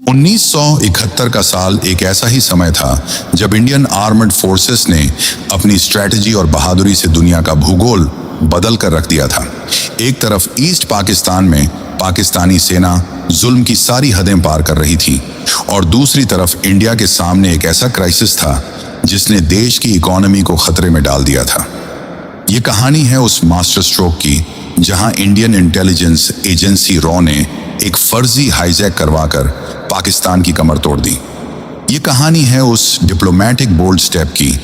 1971 का साल एक ऐसा ही समय था जब इंडियन आर्मड फोर्सेस ने अपनी स्ट्रैटेजी और बहादुरी से दुनिया का भूगोल बदल कर रख दिया था। एक तरफ ईस्ट पाकिस्तान में पाकिस्तानी सेना जुल्म की सारी हदें पार कर रही थी और दूसरी तरफ इंडिया के सामने एक ऐसा क्राइसिस था जिसने देश की इकोनॉमी को खतरे में डाल दिया था। ये कहानी है उस मास्टर स्ट्रोक की जहां इंडियन इंटेलिजेंस एजेंसी रॉ ने एक फर्जी हाईजैक करवाकर पाकिस्तान की कमर तोड़ दी। ये कहानी है उस डिप्लोमेटिक बोल्ड स्टेप की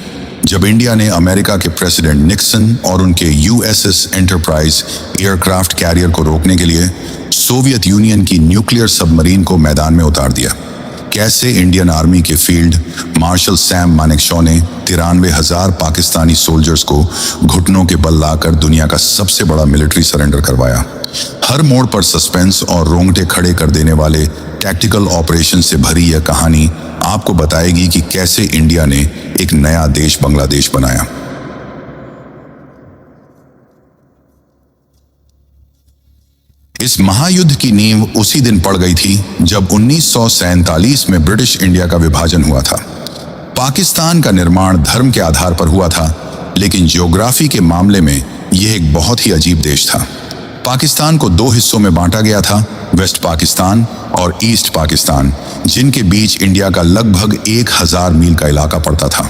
जब इंडिया ने अमेरिका के प्रेसिडेंट निक्सन और उनके यूएसएस एंटरप्राइज एयरक्राफ्ट कैरियर को रोकने के लिए सोवियत यूनियन की न्यूक्लियर सबमरीन को मैदान में उतार दिया। कैसे इंडियन आर्मी के फील्ड मार्शल सैम मानेकशॉ ने 93,000 पाकिस्तानी सोल्जर्स को घुटनों के बल लाकर दुनिया का सबसे बड़ा मिलिट्री सरेंडर करवाया। हर मोड़ पर सस्पेंस और रोंगटे खड़े कर देने वाले टैक्टिकल ऑपरेशन से भरी यह कहानी आपको बताएगी कि कैसे इंडिया ने एक नया देश बांग्लादेश बनाया। इस महायुद्ध की नींव उसी दिन पड़ गई थी जब 1947 में ब्रिटिश इंडिया का विभाजन हुआ था। पाकिस्तान का निर्माण धर्म के आधार पर हुआ था, लेकिन ज्योग्राफी के मामले में यह एक बहुत ही अजीब देश था। पाकिस्तान को दो हिस्सों में बांटा गया था, वेस्ट पाकिस्तान और ईस्ट पाकिस्तान, जिनके बीच इंडिया का लगभग 1000 मील का इलाका पड़ता था।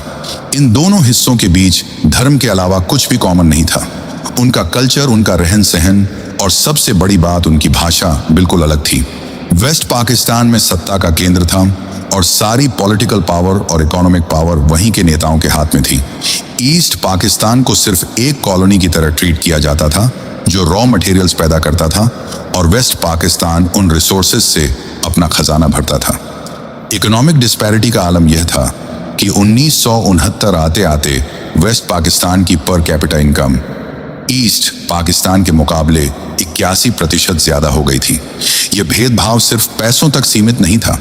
इन दोनों हिस्सों के बीच धर्म के अलावा कुछ भी कॉमन नहीं था। उनका कल्चर, उनका रहन सहन और सबसे बड़ी बात उनकी भाषा बिल्कुल अलग थी। वेस्ट पाकिस्तान में सत्ता का केंद्र था और सारी पॉलिटिकल पावर और इकोनॉमिक पावर वहीं के नेताओं के हाथ में थी। ईस्ट पाकिस्तान को सिर्फ एक कॉलोनी की तरह ट्रीट किया जाता था जो रॉ मटेरियल्स पैदा करता था और वेस्ट पाकिस्तान उन रिसोर्सेज से अपना खजाना भरता था। इकोनॉमिक डिस्पैरिटी का आलम यह था कि 1969 आते आते वेस्ट पाकिस्तान की per capita income east Pakistan के मुकाबले 81% ज्यादा हो गई थी। यह भेदभाव सिर्फ पैसों तक सीमित नहीं था।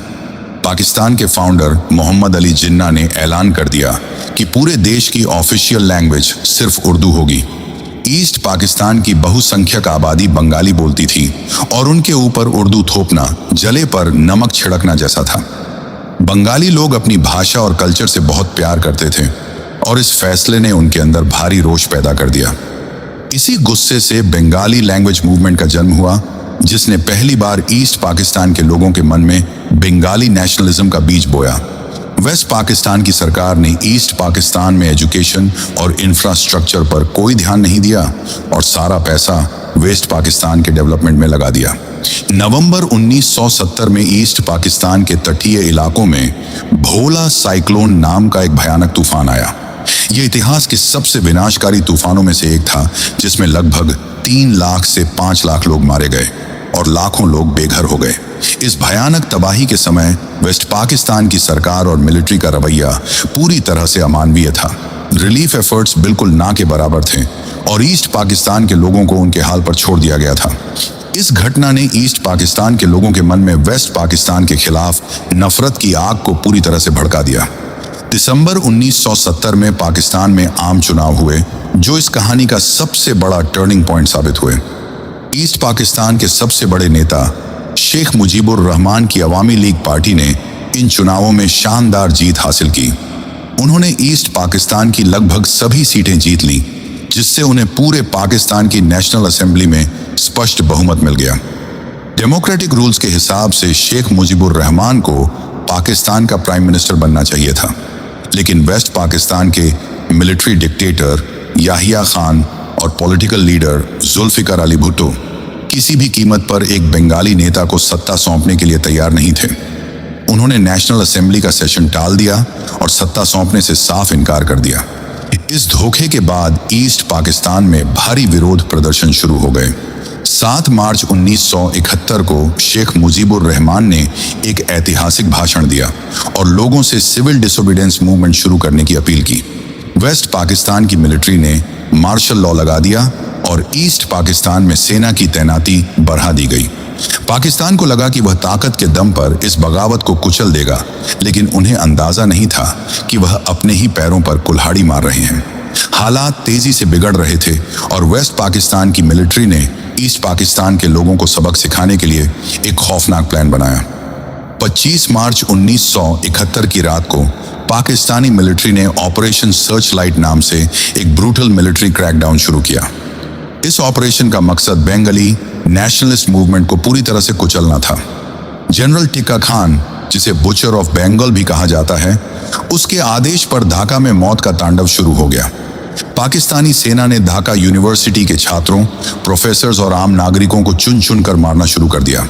पाकिस्तान के फाउंडर मोहम्मद अली जिन्ना ने ऐलान कर दिया कि पूरे देश की ऑफिशियल लैंग्वेज सिर्फ उर्दू होगी। ईस्ट पाकिस्तान की बहुसंख्यक आबादी बंगाली बोलती थी और उनके ऊपर उर्दू थोपना जले पर नमक छिड़कना जैसा था। बंगाली लोग अपनी भाषा और कल्चर से बहुत प्यार करते थे और इस फैसले ने उनके अंदर भारी रोष पैदा कर दिया। इसी गुस्से से बंगाली लैंग्वेज मूवमेंट का जन्म हुआ, जिसने पहली बार ईस्ट पाकिस्तान के लोगों के मन में बंगाली नेशनलिज्म का बीज बोया। वेस्ट पाकिस्तान की सरकार ने ईस्ट पाकिस्तान में एजुकेशन और इंफ्रास्ट्रक्चर पर कोई ध्यान नहीं दिया और सारा पैसा वेस्ट पाकिस्तान के डेवलपमेंट में लगा दिया। नवंबर 1970 में ईस्ट पाकिस्तान के तटीय इलाकों में भोला साइक्लोन नाम का एक भयानक तूफान आया। यह इतिहास के सबसे विनाशकारी तूफानों में से एक था, जिसमें लगभग 3 लाख से 5 लाख लोग मारे गए और लाखों लोग बेघर हो गए। इस भयानक तबाही के समय वेस्ट पाकिस्तान की सरकार और मिलिट्री का रवैया पूरी तरह से अमानवीय था। रिलीफ एफर्ट्स बिल्कुल ना के बराबर थे और ईस्ट पाकिस्तान के लोगों को उनके हाल पर छोड़ दिया गया था। इस घटना ने ईस्ट पाकिस्तान के लोगों के मन में वेस्ट पाकिस्तान के खिलाफ नफरत की आग को पूरी तरह से भड़का दिया। दिसंबर 1970 में पाकिस्तान में आम चुनाव हुए, जो इस कहानी का सबसे बड़ा टर्निंग पॉइंट साबित हुए। ईस्ट पाकिस्तान के सबसे बड़े नेता शेख मुजीबुर रहमान की अवामी लीग पार्टी ने इन चुनावों में शानदार जीत हासिल की। उन्होंने ईस्ट पाकिस्तान की लगभग सभी सीटें जीत लीं, जिससे उन्हें पूरे पाकिस्तान की नेशनल असेंबली में स्पष्ट बहुमत मिल गया। डेमोक्रेटिक रूल्स के हिसाब से शेख मुजीबुर रहमान को पाकिस्तान का प्राइम मिनिस्टर बनना चाहिए था, लेकिन वेस्ट पाकिस्तान के मिलिट्री डिक्टेटर याहिया खान और पॉलिटिकल लीडर जुल्फिकार अली भुट्टो किसी भी कीमत पर एक बंगाली नेता को सत्ता सौंपने के लिए तैयार नहीं थे। उन्होंने नेशनल असेंबली का सेशन टाल दिया और सत्ता सौंपने से साफ इनकार कर दिया। इस धोखे के बाद ईस्ट पाकिस्तान में भारी विरोध प्रदर्शन शुरू हो गए। 7 मार्च 1971 को शेख मुजीबुर रहमान ने एक ऐतिहासिक भाषण दिया और लोगों से सिविल डिसोबीडियंस मूवमेंट शुरू करने की अपील की। वेस्ट पाकिस्तान की मिलिट्री ने मार्शल लॉ लगा दिया और ईस्ट पाकिस्तान में सेना की तैनाती बढ़ा दी गई। पाकिस्तान को लगा कि वह ताकत के दम पर इस बगावत को कुचल देगा, लेकिन उन्हें अंदाजा नहीं था कि वह अपने ही पैरों पर कुल्हाड़ी मार रहे हैं। हालात तेजी से बिगड़ रहे थे और वेस्ट पाकिस्तान की मिलिट्री ने ईस्ट पाकिस्तान के लोगों को सबक सिखाने के लिए एक खौफनाक प्लान बनाया। 25 मार्च 1971 की रात को पाकिस्तानी मिलिट्री ने ऑपरेशन सर्च लाइट नाम से एक ब्रूटल मिलिट्री क्रैकडाउन शुरू किया। इस ऑपरेशन का मकसद बेंगली नेशनलिस्ट मूवमेंट को पूरी तरह से कुचलना था। जनरल टिक्का खान, जिसे बुचर ऑफ बंगाल भी कहा जाता है, उसके आदेश पर ढाका में मौत का तांडव शुरू हो गया। पाकिस्तानी सेना ने ढाका यूनिवर्सिटी के छात्रों, प्रोफेसर्स और आम नागरिकों को चुन चुन कर मारना शुरू कर दिया।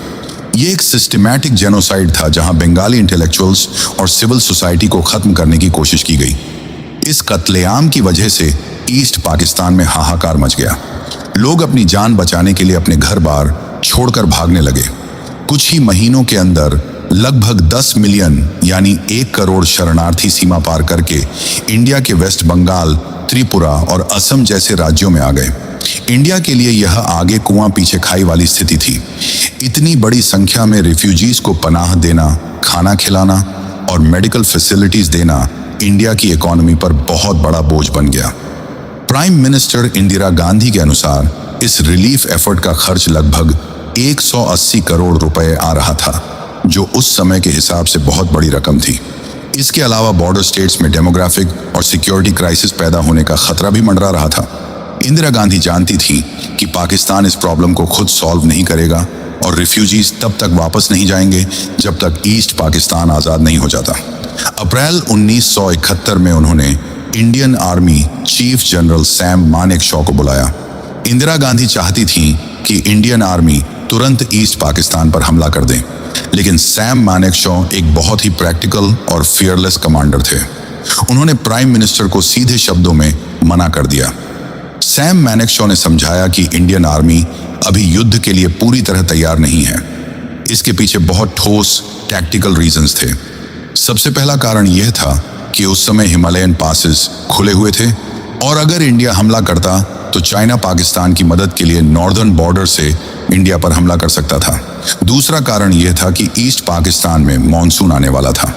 ये एक सिस्टमैटिक जेनोसाइड था जहां बंगाली इंटेलेक्चुअल्स और सिविल सोसाइटी को खत्म करने की कोशिश की गई। इस कत्लेआम की वजह से ईस्ट पाकिस्तान में हाहाकार मच गया। लोग अपनी जान बचाने के लिए अपने घर बार छोड़कर भागने लगे। कुछ ही महीनों के अंदर लगभग 10 मिलियन यानी 1 करोड़ शरणार्थी सीमा पार करके इंडिया के वेस्ट बंगाल, त्रिपुरा और असम जैसे राज्यों में आ गए। इंडिया के लिए यह आगे कुआं पीछे खाई वाली स्थिति थी। इतनी बड़ी संख्या में रिफ्यूजीज को पनाह देना, खाना खिलाना और मेडिकल फैसिलिटीज देना इंडिया की इकोनॉमी पर बहुत बड़ा बोझ बन गया। प्राइम मिनिस्टर इंदिरा गांधी के अनुसार इस रिलीफ एफर्ट का खर्च लगभग 180 करोड़ रुपए आ रहा था, जो उस समय के हिसाब से बहुत बड़ी रकम थी। इसके अलावा बॉर्डर स्टेट्स में डेमोग्राफिक और सिक्योरिटी क्राइसिस पैदा होने का खतरा भी मंडरा रहा था। इंदिरा गांधी जानती थी कि पाकिस्तान इस प्रॉब्लम को खुद सॉल्व नहीं करेगा और रिफ्यूजीज तब तक वापस नहीं जाएंगे जब तक ईस्ट पाकिस्तान आज़ाद नहीं हो जाता। अप्रैल 1971 में उन्होंने Indian army chief general Sam Manekshaw को बुलाया। इंदिरा गांधी चाहती थी कि इंडियन आर्मी तुरंत ईस्ट पाकिस्तान पर हमला कर दे, लेकिन सैम मानेकशॉ एक बहुत ही प्रैक्टिकल और फियरलेस कमांडर थे। उन्होंने प्राइम मिनिस्टर को सीधे शब्दों में मना कर दिया। सैम मानेकशॉ ने समझाया कि इंडियन आर्मी अभी युद्ध के लिए पूरी तरह तैयार नहीं है। इसके पीछे बहुत ठोस टैक्टिकल रीजंस थे। सबसे पहला कारण यह था कि उस समय हिमालयन पासेस खुले हुए थे और अगर इंडिया हमला करता तो चाइना पाकिस्तान की मदद के लिए नॉर्दर्न बॉर्डर से इंडिया पर हमला कर सकता था। दूसरा कारण यह था कि ईस्ट पाकिस्तान में मॉनसून आने वाला था।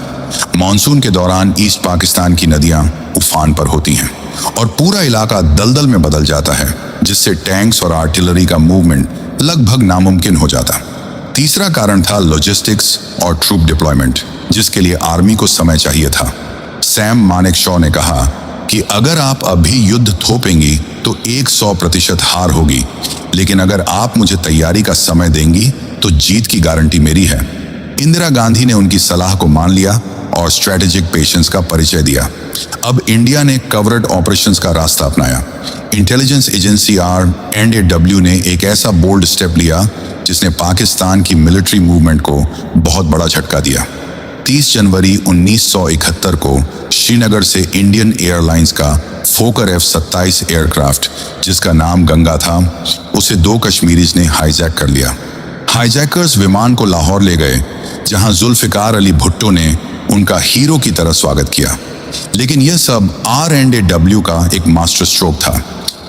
मॉनसून के दौरान ईस्ट पाकिस्तान की नदियां उफान पर होती हैं और पूरा इलाका दलदल में बदल जाता है, जिससे टैंक्स और आर्टिलरी का मूवमेंट लगभग नामुमकिन हो जाता। तीसरा कारण था लॉजिस्टिक्स और ट्रूप डिप्लॉयमेंट, जिसके लिए आर्मी को समय चाहिए था। सैम मानेकशॉ ने कहा कि अगर आप अभी युद्ध थोपेंगी तो 100% हार होगी, लेकिन अगर आप मुझे तैयारी का समय देंगी तो जीत की गारंटी मेरी है। इंदिरा गांधी ने उनकी सलाह को मान लिया और स्ट्रेटेजिक पेशेंस का परिचय दिया। अब इंडिया ने कवरेट ऑपरेशंस का रास्ता अपनाया। इंटेलिजेंस एजेंसी RNAW ने एक ऐसा बोल्ड स्टेप लिया जिसने पाकिस्तान की मिलिट्री मूवमेंट को बहुत बड़ा झटका दिया। 30 जनवरी 1971 को श्रीनगर से इंडियन एयरलाइंस का फोकर F-27 एयरक्राफ्ट, जिसका नाम गंगा था, उसे 2 कश्मीरीज ने हाईजैक कर लिया। हाईजैकर्स विमान को लाहौर ले गए, जहां जुल्फिकार अली भुट्टो ने उनका हीरो की तरह स्वागत किया। लेकिन यह सब RNAW का एक मास्टर स्ट्रोक था।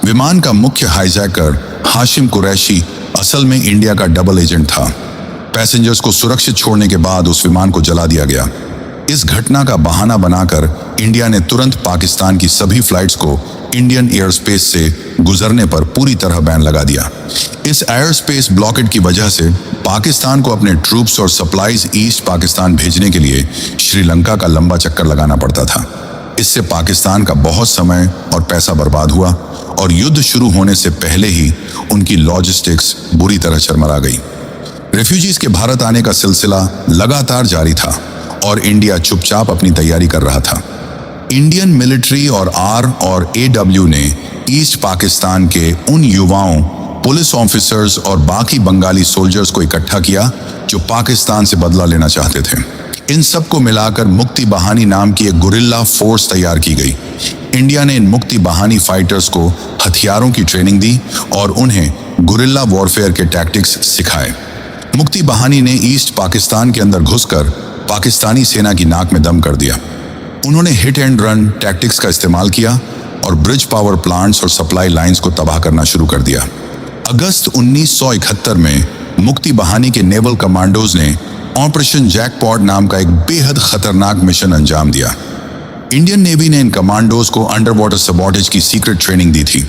विमान का मुख्य हाईजैकर हाशिम कुरैशी असल में इंडिया का डबल एजेंट था। पैसेंजर्स को सुरक्षित छोड़ने के बाद उस विमान को जला दिया गया। इस घटना का बहाना बनाकर इंडिया ने तुरंत पाकिस्तान की सभी फ्लाइट्स को इंडियन एयर स्पेस से गुजरने पर पूरी तरह बैन लगा दिया। इस एयर स्पेस ब्लॉकेड की वजह से पाकिस्तान को अपने ट्रूप्स और सप्लाईज ईस्ट पाकिस्तान भेजने के लिए श्रीलंका का लंबा चक्कर लगाना पड़ता था। इससे पाकिस्तान का बहुत समय और पैसा बर्बाद हुआ और युद्ध शुरू होने से पहले ही उनकी लॉजिस्टिक्स बुरी तरह चरमरा गई। रेफ्यूजीज के भारत आने का सिलसिला लगातार जारी था और इंडिया चुपचाप अपनी तैयारी कर रहा था। इंडियन मिलिट्री और RNAW ने ईस्ट पाकिस्तान के उन युवाओं, पुलिस ऑफिसर्स और बाकी बंगाली सोल्जर्स को इकट्ठा किया जो पाकिस्तान से बदला लेना चाहते थे। इन सबको मिलाकर मुक्ति बहानी नाम की एक गुरिल्ला फोर्स तैयार की गई। इंडिया ने इन मुक्ति बहानी फाइटर्स को हथियारों की ट्रेनिंग दी और उन्हें गुरिल्ला वॉरफेयर के टैक्टिक्स सिखाए। मुक्ति बहानी ने ईस्ट पाकिस्तान के अंदर घुसकर पाकिस्तानी सेना की नाक में दम कर दिया। उन्होंने हिट एंड रन टैक्टिक्स का इस्तेमाल किया और ब्रिज पावर प्लांट्स और सप्लाई लाइंस को तबाह करना शुरू कर दिया। अगस्त 1971 में मुक्ति बहानी के नेवल कमांडोज ने ऑपरेशन जैकपॉट नाम का एक बेहद खतरनाक मिशन अंजाम दिया। इंडियन नेवी ने इन कमांडोज को अंडर वाटर सबॉर्टेज की सीक्रेट ट्रेनिंग दी थी।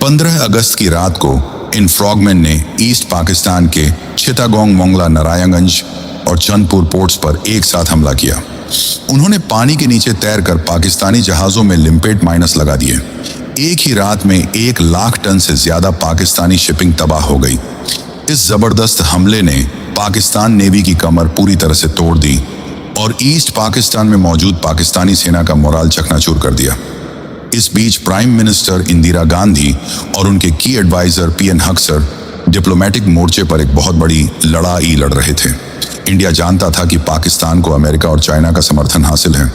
15 अगस्त की रात को इन फ्रॉगमैन ने ईस्ट पाकिस्तान के चिटागोंग, मोंगला, नारायणगंज और चंदपुर पोर्ट्स पर एक साथ हमला किया। उन्होंने पानी के नीचे तैरकर पाकिस्तानी जहाजों में लिम्पेट माइनस लगा दिए। एक ही रात में 1 लाख टन से ज्यादा पाकिस्तानी शिपिंग तबाह हो गई। इस जबरदस्त हमले ने पाकिस्तान नेवी की कमर पूरी तरह से तोड़ दी और ईस्ट पाकिस्तान में मौजूद पाकिस्तानी सेना का मोराल चकनाचूर कर दिया। इस बीच प्राइम मिनिस्टर इंदिरा गांधी और उनके की एडवाइजर पीएन हक्सर डिप्लोमेटिक मोर्चे पर एक बहुत बड़ी लड़ाई लड़ रहे थे। इंडिया जानता था कि पाकिस्तान को अमेरिका और चाइना का समर्थन हासिल है।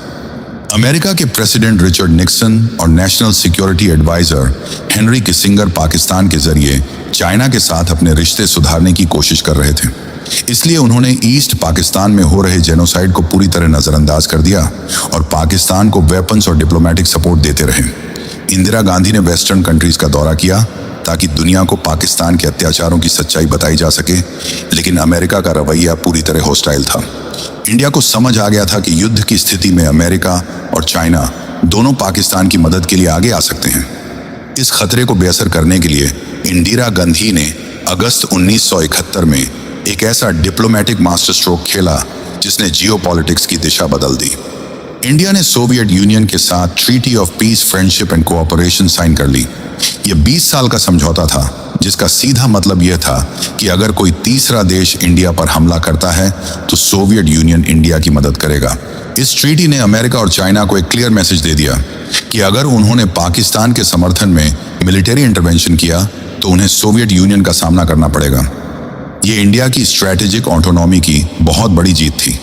अमेरिका के प्रेसिडेंट रिचर्ड निक्सन और national security adviser Henry Kissinger Pakistan के जरिए चाइना के साथ अपने रिश्ते सुधारने की कोशिश कर रहे थे। इसलिए उन्होंने ईस्ट पाकिस्तान में हो रहे जेनोसाइड को पूरी तरह नजरअंदाज कर दिया और पाकिस्तान को वेपन्स और डिप्लोमेटिक सपोर्ट देते रहे। इंदिरा गांधी ने वेस्टर्न कंट्रीज का दौरा किया ताकि दुनिया को पाकिस्तान के अत्याचारों की सच्चाई बताई जा सके, लेकिन अमेरिका का रवैया पूरी तरह हॉस्टाइल था। इंडिया को समझ आ गया था कि युद्ध की स्थिति में अमेरिका और चाइना दोनों पाकिस्तान की मदद के लिए आगे आ सकते हैं। इस खतरे को बेअसर करने के लिए इंदिरा गांधी ने अगस्त 1971 में एक ऐसा डिप्लोमेटिक मास्टर स्ट्रोक खेला जिसने जियोपॉलिटिक्स की दिशा बदल दी। इंडिया ने सोवियत यूनियन के साथ treaty of peace, friendship and cooperation sign कर ली। यह 20 साल का समझौता था जिसका सीधा मतलब यह था कि अगर कोई तीसरा देश इंडिया पर हमला करता है तो सोवियत यूनियन इंडिया की मदद करेगा। इस ट्रीटी ने अमेरिका और चाइना को एक क्लियर मैसेज दे दिया कि अगर उन्होंने पाकिस्तान के समर्थन में मिलिट्री इंटरवेंशन किया तो उन्हें सोवियत यूनियन का सामना करना पड़ेगा। ये इंडिया की स्ट्रैटेजिक ऑटोनॉमी की बहुत बड़ी जीत थी।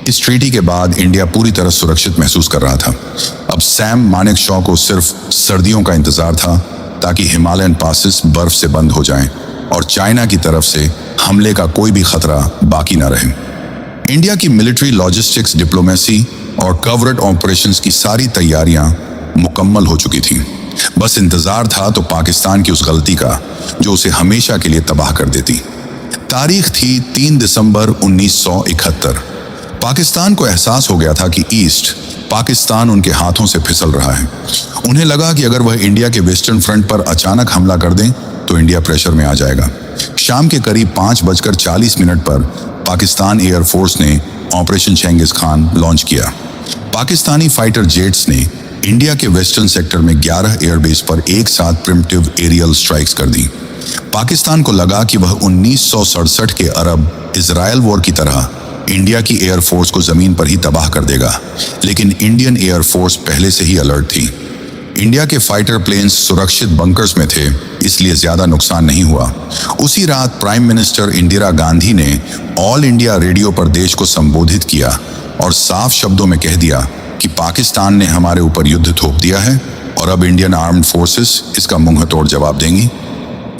इस ट्रीटी के बाद इंडिया पूरी तरह सुरक्षित महसूस कर रहा था। अब सैम मानेकशॉ को सिर्फ सर्दियों का इंतजार था ताकि हिमालयन पासेस बर्फ से बंद हो जाएं और चाइना की तरफ से हमले का कोई भी खतरा बाकी न रहे। इंडिया की मिलिट्री, लॉजिस्टिक्स, डिप्लोमेसी और कवरेट ऑपरेशंस की सारी तैयारियां मुकम्मल हो चुकी थी। बस इंतजार था तो पाकिस्तान की उस गलती का जो उसे हमेशा के लिए तबाह कर देती। तारीख थी 3 दिसंबर 1971। पाकिस्तान को एहसास हो गया था कि ईस्ट पाकिस्तान उनके हाथों से फिसल रहा है। उन्हें लगा कि अगर वह इंडिया के वेस्टर्न फ्रंट पर अचानक हमला कर दें तो इंडिया प्रेशर में आ जाएगा। शाम के करीब 5:40 पर पाकिस्तान एयरफोर्स ने ऑपरेशन चेंगिस खान लॉन्च किया। पाकिस्तानी फाइटर जेट्स ने इंडिया के वेस्टर्न सेक्टर में 11 एयरबेस पर एक साथ प्रिमिटिव एरियल स्ट्राइक्स कर दी। पाकिस्तान को लगा कि वह 1967 के अरब इजराइल वॉर की तरह इंडिया की एयरफोर्स को जमीन पर ही तबाह कर देगा, लेकिन इंडियन एयरफोर्स पहले से ही अलर्ट थी। इंडिया के फाइटर प्लेन्स सुरक्षित बंकर्स में थे, इसलिए ज्यादा नुकसान नहीं हुआ। उसी रात प्राइम मिनिस्टर इंदिरा गांधी ने ऑल इंडिया रेडियो पर देश को संबोधित किया और साफ शब्दों में कह दिया कि पाकिस्तान ने हमारे ऊपर युद्ध थोप दिया है और अब इंडियन आर्म्ड फोर्सेस इसका मुंहतोड़ जवाब देंगी।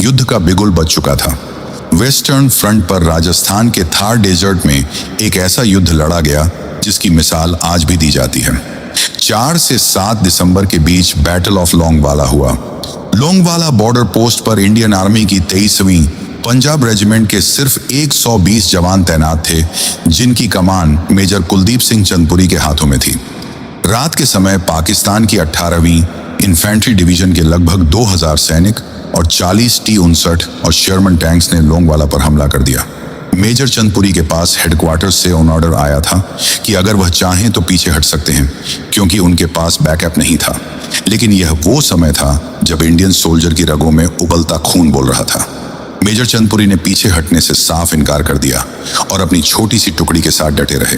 युद्ध का बिगुल बज चुका था। वेस्टर्न फ्रंट पर राजस्थान के थार डेजर्ट में एक ऐसा युद्ध लड़ा गया जिसकी मिसाल आज भी दी जाती है। 4 से 7 दिसंबर के बीच बैटल ऑफ लोंगवाला हुआ। लोंगवाला बॉर्डर पोस्ट पर इंडियन आर्मी की 23वीं पंजाब रेजिमेंट के सिर्फ 120 जवान तैनात थे, जिनकी कमान मेजर कुलदीप सिंह चंदपुरी के हाथों में थी। रात के समय पाकिस्तान की 18वीं इन्फेंट्री डिवीजन के लगभग 2000 सैनिक और 40 T-59 और शर्मन टैंक्स ने लोंगवाला पर हमला कर दिया। मेजर चंदपुरी के पास हेडक्वार्टर्स से ऑन ऑर्डर आया था कि अगर वह चाहें तो पीछे हट सकते हैं, क्योंकि उनके पास बैकअप नहीं था। लेकिन यह वो समय था जब इंडियन सोल्जर की रगों में उबलता खून बोल रहा था। मेजर चंदपुरी ने पीछे हटने से साफ इनकार कर दिया और अपनी छोटी सी टुकड़ी के साथ डटे रहे।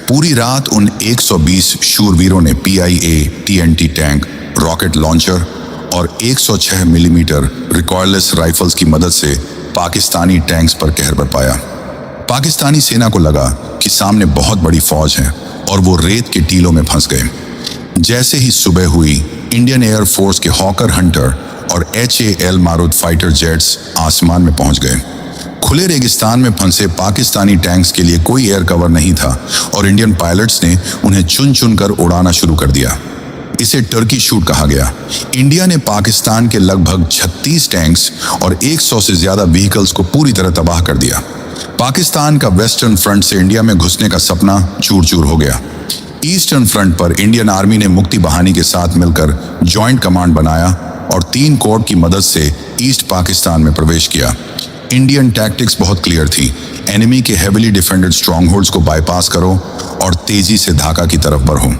पूरी रात उन 120 शूरवीरों ने PIA TNT tank, rocket launcher और 106 मिलीमीटर रिकॉयरलेस राइफल्स की मदद से पाकिस्तानी टैंक्स पर कहर बरपाया। पाकिस्तानी सेना को लगा कि सामने बहुत बड़ी फौज है और वो रेत के टीलों में फंस गए। जैसे ही सुबह हुई, इंडियन एयरफोर्स के हॉकर हंटर और HAL मारुत फाइटर जेट्स आसमान में पहुंच गए। खुले रेगिस्तान में फंसे पाकिस्तानी टैंक्स के लिए कोई एयर कवर नहीं था और इंडियन पायलट्स ने उन्हें चुन चुन कर उड़ाना शुरू कर दिया। इसे टर्की शूट कहा गया। इंडिया ने पाकिस्तान के लगभग 36 टैंक्स और 100 से ज्यादा व्हीकल्स को पूरी तरह तबाह कर दिया। पाकिस्तान का वेस्टर्न फ्रंट से इंडिया में घुसने का सपना चूर चूर हो गया। ईस्टर्न फ्रंट पर इंडियन आर्मी ने मुक्ति बहानी के साथ मिलकर जॉइंट कमांड बनाया और 3 कोर की मदद से ईस्ट पाकिस्तान में प्रवेश किया। इंडियन टैक्टिक्स बहुत क्लियर थी। एनिमी के हेविली डिफेंडेड स्ट्रॉन्गहोल्ड्स को बाईपास करो और तेजी से ढाका की तरफ बढ़ो।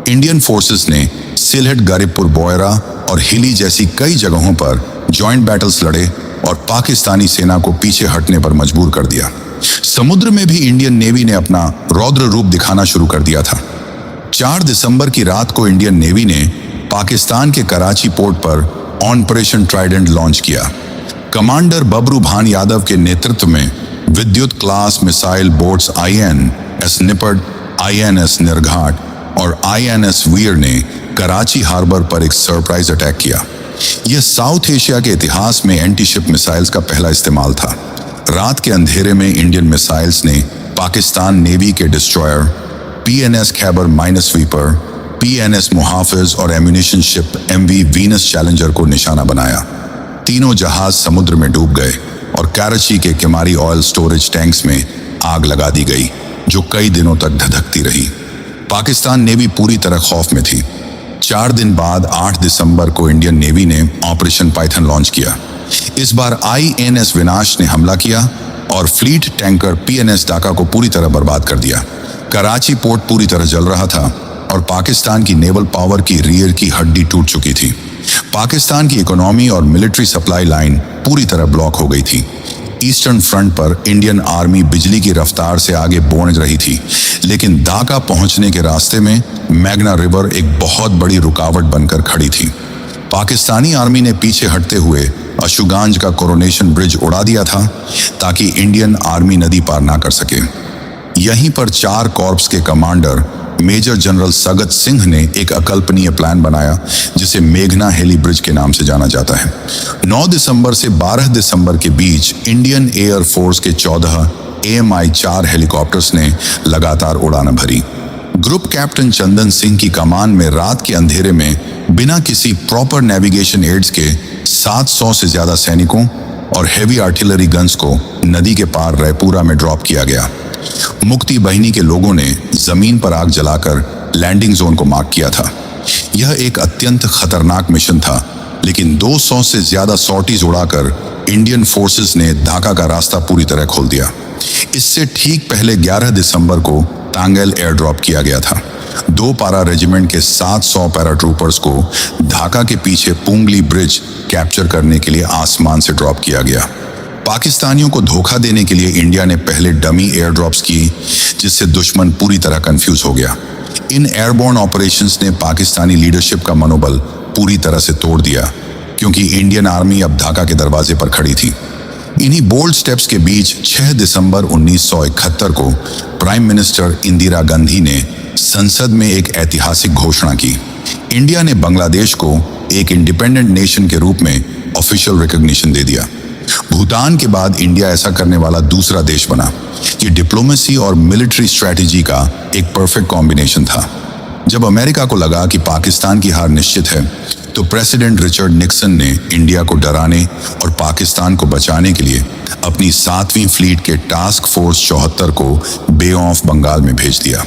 इंडियन फोर्सेस ने सिलहट, गरीबपुर, बोयरा और हिली जैसी कई जगहों पर जॉइंट बैटल्स लड़े और पाकिस्तानी सेना को पीछे हटने पर मजबूर कर दिया। समुद्र में भी इंडियन नेवी ने अपना रौद्र रूप दिखाना शुरू कर दिया था। 4 दिसंबर की रात को इंडियन नेवी ने पाकिस्तान के कराची पोर्ट पर ऑपरेशन ट्राइडेंट लॉन्च किया। कमांडर बबरू भान यादव के नेतृत्व में विद्युत क्लास मिसाइल बोट्स INS निपट, INS निर्घाट और INS वीर ने कराची हार्बर पर एक सरप्राइज अटैक किया। यह साउथ एशिया के इतिहास में एंटी शिप मिसाइल्स का पहला इस्तेमाल था। रात के अंधेरे में इंडियन मिसाइल्स ने पाकिस्तान नेवी के destroyer PNS Khyber minor sweeper, PNS मुहाफिज और ammunition ship MV Venus challenger को निशाना बनाया। तीनों जहाज समुद्र में डूब गए और कराची के किमारी ऑयल स्टोरेज टैंक्स में आग लगा दी गई, जो कई दिनों तक धधकती रही। पाकिस्तान नेवी पूरी तरह खौफ में थी। 4 दिन बाद 8 दिसंबर को इंडियन नेवी ने ऑपरेशन पाइथन लॉन्च किया। इस बार INS विनाश ने हमला किया और फ्लीट टैंकर PNS ढाका को पूरी तरह बर्बाद कर दिया। कराची पोर्ट पूरी तरह जल रहा था और पाकिस्तान की नेवल पावर की रीढ़ की हड्डी टूट चुकी थी। पाकिस्तान की इकोनॉमी और मिलिट्री सप्लाई लाइन पूरी तरह ब्लॉक हो गई थी। ईस्टर्न फ्रंट पर इंडियन आर्मी बिजली की रफ्तार से आगे बढ़ रही थी, लेकिन ढाका पहुंचने के रास्ते में मैग्ना रिवर एक बहुत बड़ी रुकावट बनकर खड़ी थी। पाकिस्तानी आर्मी ने पीछे हटते हुए अशुगांज का कोरोनेशन ब्रिज उड़ा दिया था ताकि इंडियन आर्मी नदी पार ना कर सके। यहीं पर 4 कॉर्प्स के commander major general Sagat Singh ने एक अकल्पनीय प्लान बनाया, जिसे मेघना हेली ब्रिज के नाम से जाना जाता है। 9 दिसंबर से 12 दिसंबर के बीच इंडियन एयर फोर्स के 14 AMI-4 हेलीकॉप्टर्स ने लगातार उड़ान भरी। ग्रुप कैप्टन चंदन सिंह की कमान में रात के अंधेरे में बिना किसी प्रॉपर नेविगेशन एड्स के 700 से ज्यादा सैनिकों और हेवी आर्टिलरी गन्स को नदी के पार रायपुरा में ड्रॉप किया गया। मुक्ति बाहिनी के लोगों ने जमीन पर आग जलाकर लैंडिंग जोन को मार्क किया था। यह एक अत्यंत खतरनाक मिशन था, लेकिन 200 से ज्यादा सॉर्टीज उड़ाकर इंडियन फोर्सेस ने ढाका का रास्ता पूरी तरह खोल दिया। इससे ठीक पहले 11 दिसंबर को टांगेल एयर ड्रॉप किया गया था। 2 पारा रेजिमेंट के 700 पैराट्रूपर्स को ढाका के पीछे पुंगली ब्रिज कैप्चर करने के लिए आसमान से ड्रॉप किया गया। पाकिस्तानियों को धोखा देने के लिए इंडिया ने पहले डमी एयर ड्रॉप्स की, जिससे दुश्मन पूरी तरह कंफ्यूज हो गया। इन एयरबोर्न ऑपरेशंस ने पाकिस्तानी लीडरशिप का मनोबल पूरी तरह से तोड़ दिया, क्योंकि इंडियन आर्मी अब ढाका के दरवाजे पर खड़ी थी। इन्हीं बोल्ड स्टेप्स के बीच 6 दिसंबर 1971 को प्राइम मिनिस्टर इंदिरा गांधी ने संसद में एक ऐतिहासिक घोषणा की। इंडिया ने बांग्लादेश को एक इंडिपेंडेंट नेशन के रूप में ऑफिशियल रिकॉग्निशन दे दिया। भूटान के बाद इंडिया ऐसा करने वाला दूसरा देश बना। ये डिप्लोमेसी और मिलिट्री स्ट्रेटेजी का एक परफेक्ट कॉम्बिनेशन था। जब अमेरिका को लगा कि पाकिस्तान की हार निश्चित है, तो प्रेसिडेंट रिचर्ड निक्सन ने इंडिया को डराने और पाकिस्तान को बचाने के लिए अपनी 7वीं फ्लीट के टास्क फोर्स 74 को बे ऑफ बंगाल में भेज दिया।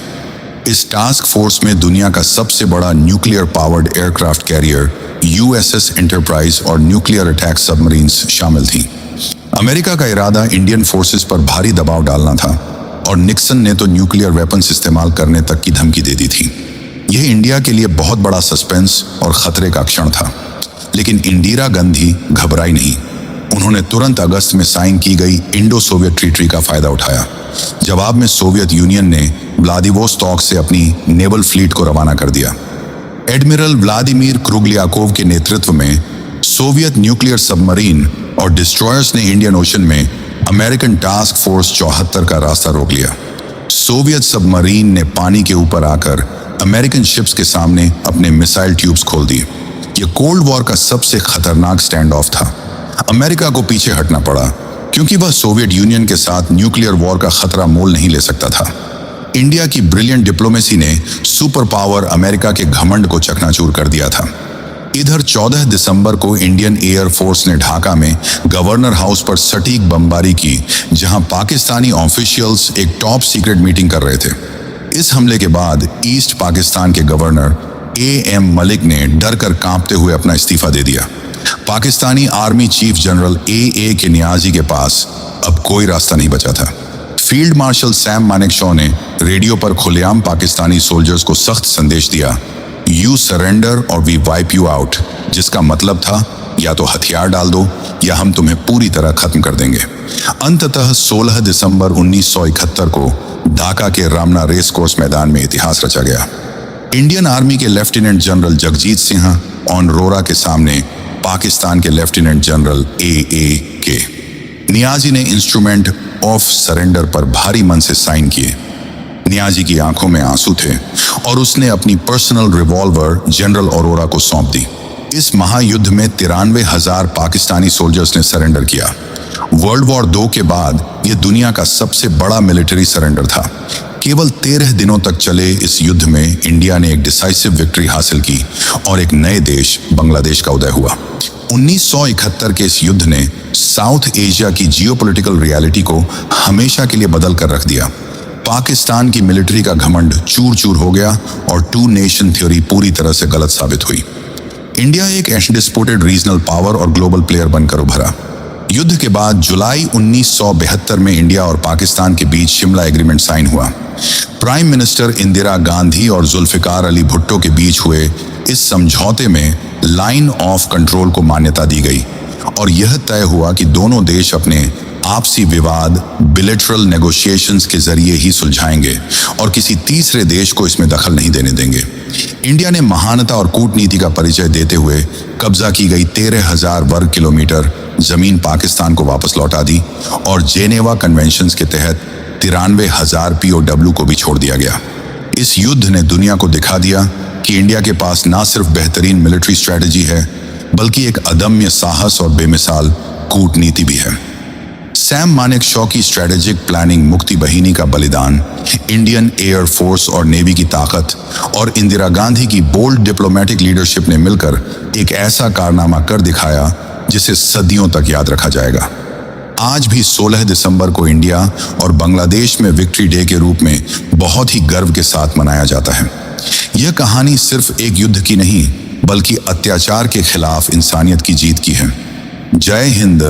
इस टास्क फोर्स में दुनिया का सबसे बड़ा nuclear powered aircraft carrier USS enterprise और न्यूक्लियर अटैक सबमरीन्स शामिल थी। अमेरिका का इरादा इंडियन फोर्सेस पर भारी दबाव डालना था और निक्सन ने तो न्यूक्लियर वेपन्स इस्तेमाल करने तक की धमकी दे दी थी। यह इंडिया के लिए बहुत बड़ा सस्पेंस और खतरे का क्षण था, लेकिन इंदिरा गांधी घबराई नहीं। उन्होंने तुरंत अगस्त में साइन की गई इंडो सोवियत ट्रीटी का फायदा उठाया। जवाब में सोवियत यूनियन ने व्लादिवोस्टॉक से अपनी नेवल फ्लीट को रवाना कर दिया। एडमिरल व्लादिमीर क्रुगलियाकोव के नेतृत्व में सोवियत न्यूक्लियर सबमरीन और डिस्ट्रॉयर्स ने इंडियन ओशन में अमेरिकन टास्क फोर्स 74 का रास्ता रोक लिया। सोवियत सबमरीन ने पानी के ऊपर आकर अमेरिकन शिप्स के सामने अपने मिसाइल ट्यूब्स खोल दिए। यह कोल्ड वॉर का सबसे खतरनाक स्टैंड ऑफ था। अमेरिका को पीछे हटना पड़ा, क्योंकि वह सोवियत यूनियन के साथ न्यूक्लियर वॉर का खतरा मोल नहीं ले सकता था। इंडिया की ब्रिलियंट डिप्लोमेसी ने सुपर पावर अमेरिका के घमंड को चकनाचूर कर दिया था। इधर 14 दिसंबर को इंडियन एयर फोर्स ने ढाका में गवर्नर हाउस पर सटीक बमबारी की, जहां पाकिस्तानी ऑफिशियल्स एक टॉप सीक्रेट मीटिंग कर रहे थे। इस हमले के बाद ईस्ट पाकिस्तान के गवर्नर AM मलिक ने डर कर कांपते हुए अपना इस्तीफा दे दिया। Pakistani army chief general A के नियाजी के पास अब कोई रास्ता नहीं बचा था। फील्ड मार्शल सैम मानेकशॉ ने रेडियो पर खुलेआम पाकिस्तानी सोल्जर्स को सख्त संदेश दिया, यू सरेंडर और वी वाइप यू आउट, जिसका मतलब था या तो हथियार डाल दो या हम तुम्हें पूरी तरह खत्म कर देंगे। अंततः 16 दिसंबर 1971 को ढाका के रामना रेस कोर्स मैदान में इतिहास रचा गया। इंडियन आर्मी के lieutenant general Jagjit Singh Aurora के सामने पाकिस्तान के लेफ्टिनेंट जनरल ए के नियाजी ने इंस्ट्रूमेंट ऑफ सरेंडर पर भारी मन से साइन किए। नियाजी की आंखों में आंसू थे और उसने अपनी पर्सनल रिवॉल्वर जनरल अरोरा को सौंप दी। इस महायुद्ध में 93,000 पाकिस्तानी सोल्जर्स ने सरेंडर किया। वर्ल्ड वॉर 2 के बाद यह दुनिया का सबसे बड़ा मिलिट्री सरेंडर था। केवल 13 दिनों तक चले इस युद्ध में इंडिया ने एक डिसाइसिव विक्ट्री हासिल की और एक नए देश बांग्लादेश का उदय हुआ। 1971 के इस युद्ध ने साउथ एशिया की जियोपॉलिटिकल रियलिटी को हमेशा के लिए बदल कर रख दिया। पाकिस्तान की मिलिट्री का घमंड चूर चूर हो गया और टू नेशन थ्योरी पूरी तरह से गलत साबित हुई। इंडिया एक अनडिस्प्यूटेड रीजनल पावर और ग्लोबल प्लेयर बनकर उभरा। युद्ध के बाद जुलाई 1972 में इंडिया और पाकिस्तान के बीच शिमला एग्रीमेंट साइन हुआ। प्राइम मिनिस्टर इंदिरा गांधी और जुल्फिकार अली भुट्टो के बीच हुए इस समझौते में लाइन ऑफ कंट्रोल को मान्यता दी गई और यह तय हुआ कि दोनों देश अपने आपसी विवाद बिलेटरल नेगोशिएशंस के जरिए ही सुलझाएंगे और किसी तीसरे देश को इसमें दखल नहीं देने देंगे। इंडिया ने महानता और कूटनीति का परिचय देते हुए कब्जा की गई 13,000 वर्ग किलोमीटर जमीन पाकिस्तान को वापस लौटा दी और जेनेवा कन्वेंशंस के तहत 93,000 POW को भी छोड़ दिया गया। इस युद्ध ने दुनिया को दिखा दिया कि इंडिया के पास ना सिर्फ बेहतरीन मिलिट्री स्ट्रेटजी है बल्कि एक अदम्य साहस और बेमिसाल कूटनीति भी है। सैम मानेकशॉ की स्ट्रेटेजिक प्लानिंग, मुक्ति बहिनी का बलिदान, इंडियन एयर फोर्स और नेवी की ताकत और इंदिरा गांधी की बोल्ड डिप्लोमेटिक लीडरशिप ने मिलकर एक ऐसा कारनामा कर दिखाया जिसे सदियों तक याद रखा जाएगा। आज भी 16 दिसंबर को इंडिया और बांग्लादेश में विक्ट्री डे के रूप में बहुत ही गर्व के साथ मनाया जाता है। यह कहानी सिर्फ एक युद्ध की नहीं बल्कि अत्याचार के खिलाफ इंसानियत की जीत की है। जय हिंद।